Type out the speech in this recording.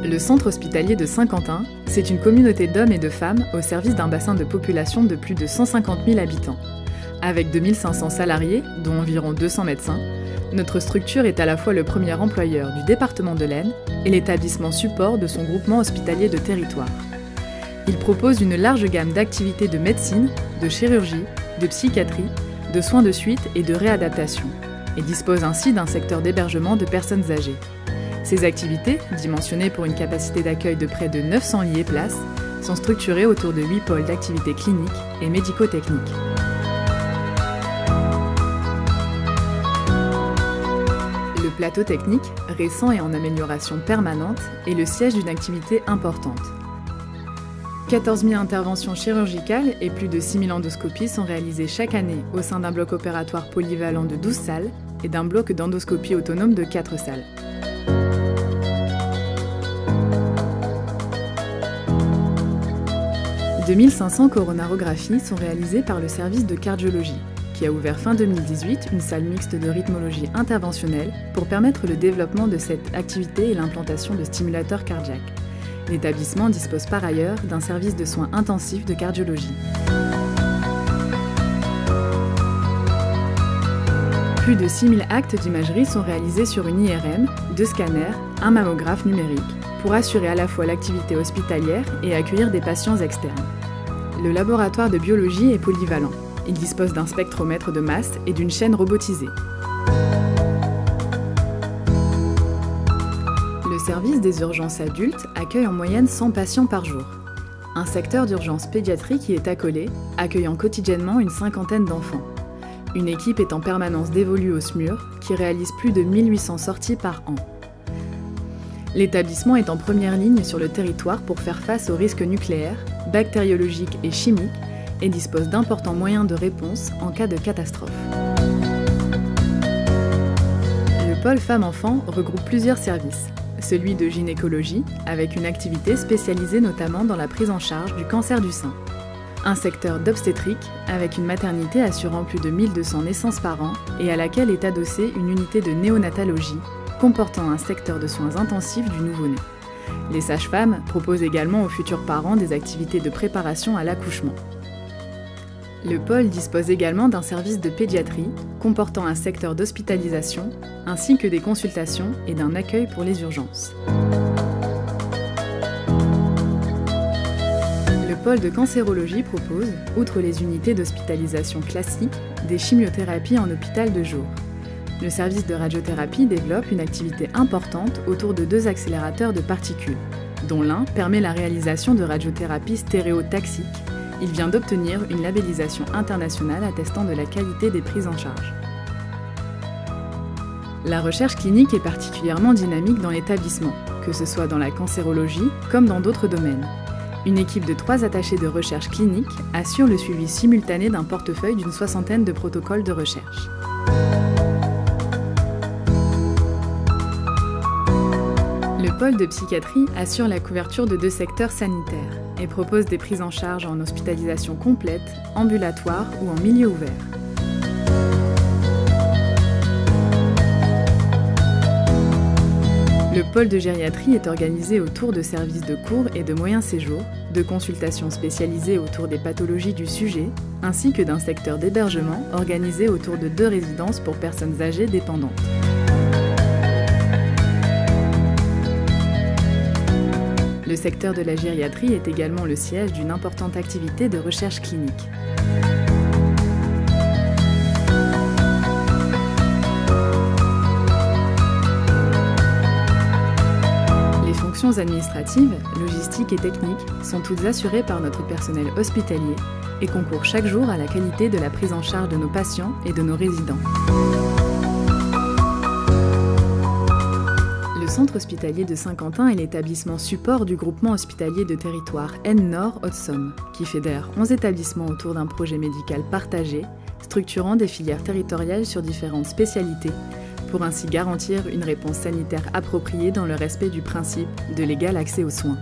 Le centre hospitalier de Saint-Quentin, c'est une communauté d'hommes et de femmes au service d'un bassin de population de plus de 150 000 habitants. Avec 2500 salariés, dont environ 200 médecins, notre structure est à la fois le premier employeur du département de l'Aisne et l'établissement support de son groupement hospitalier de territoire. Il propose une large gamme d'activités de médecine, de chirurgie, de psychiatrie, de soins de suite et de réadaptation, et dispose ainsi d'un secteur d'hébergement de personnes âgées. Ces activités, dimensionnées pour une capacité d'accueil de près de 900 lits et places, sont structurées autour de 8 pôles d'activités cliniques et médico-techniques. Le plateau technique, récent et en amélioration permanente, est le siège d'une activité importante. 14 000 interventions chirurgicales et plus de 6 000 endoscopies sont réalisées chaque année au sein d'un bloc opératoire polyvalent de 12 salles et d'un bloc d'endoscopie autonome de 4 salles. « 2500 coronarographies sont réalisées par le service de cardiologie, qui a ouvert fin 2018 une salle mixte de rythmologie interventionnelle pour permettre le développement de cette activité et l'implantation de stimulateurs cardiaques. L'établissement dispose par ailleurs d'un service de soins intensifs de cardiologie. Plus de 6000 actes d'imagerie sont réalisés sur une IRM, 2 scanners, un mammographe numérique, pour assurer à la fois l'activité hospitalière et accueillir des patients externes. Le laboratoire de biologie est polyvalent. Il dispose d'un spectromètre de masse et d'une chaîne robotisée. Le service des urgences adultes accueille en moyenne 100 patients par jour. Un secteur d'urgence pédiatrique y est accolé, accueillant quotidiennement une cinquantaine d'enfants. Une équipe est en permanence dévolue au SMUR, qui réalise plus de 1800 sorties par an. L'établissement est en première ligne sur le territoire pour faire face aux risques nucléaires, bactériologiques et chimiques et dispose d'importants moyens de réponse en cas de catastrophe. Le pôle femmes-enfants regroupe plusieurs services. Celui de gynécologie, avec une activité spécialisée notamment dans la prise en charge du cancer du sein. Un secteur d'obstétrique, avec une maternité assurant plus de 1200 naissances par an et à laquelle est adossée une unité de néonatologie, comportant un secteur de soins intensifs du nouveau-né. Les sages-femmes proposent également aux futurs parents des activités de préparation à l'accouchement. Le pôle dispose également d'un service de pédiatrie, comportant un secteur d'hospitalisation, ainsi que des consultations et d'un accueil pour les urgences. Le pôle de cancérologie propose, outre les unités d'hospitalisation classiques, des chimiothérapies en hôpital de jour. Le service de radiothérapie développe une activité importante autour de 2 accélérateurs de particules, dont l'un permet la réalisation de radiothérapie stéréotaxique. Il vient d'obtenir une labellisation internationale attestant de la qualité des prises en charge. La recherche clinique est particulièrement dynamique dans l'établissement, que ce soit dans la cancérologie comme dans d'autres domaines. Une équipe de 3 attachés de recherche clinique assure le suivi simultané d'un portefeuille d'une 60aine de protocoles de recherche. Le pôle de psychiatrie assure la couverture de 2 secteurs sanitaires et propose des prises en charge en hospitalisation complète, ambulatoire ou en milieu ouvert. Le pôle de gériatrie est organisé autour de services de court et de moyen séjour, de consultations spécialisées autour des pathologies du sujet, ainsi que d'un secteur d'hébergement organisé autour de 2 résidences pour personnes âgées dépendantes. Le secteur de la gériatrie est également le siège d'une importante activité de recherche clinique. Les fonctions administratives, logistiques et techniques sont toutes assurées par notre personnel hospitalier et concourent chaque jour à la qualité de la prise en charge de nos patients et de nos résidents. Le centre hospitalier de Saint-Quentin est l'établissement support du groupement hospitalier de territoire Aisne-Nord Haute-Somme, qui fédère 11 établissements autour d'un projet médical partagé, structurant des filières territoriales sur différentes spécialités, pour ainsi garantir une réponse sanitaire appropriée dans le respect du principe de l'égal accès aux soins.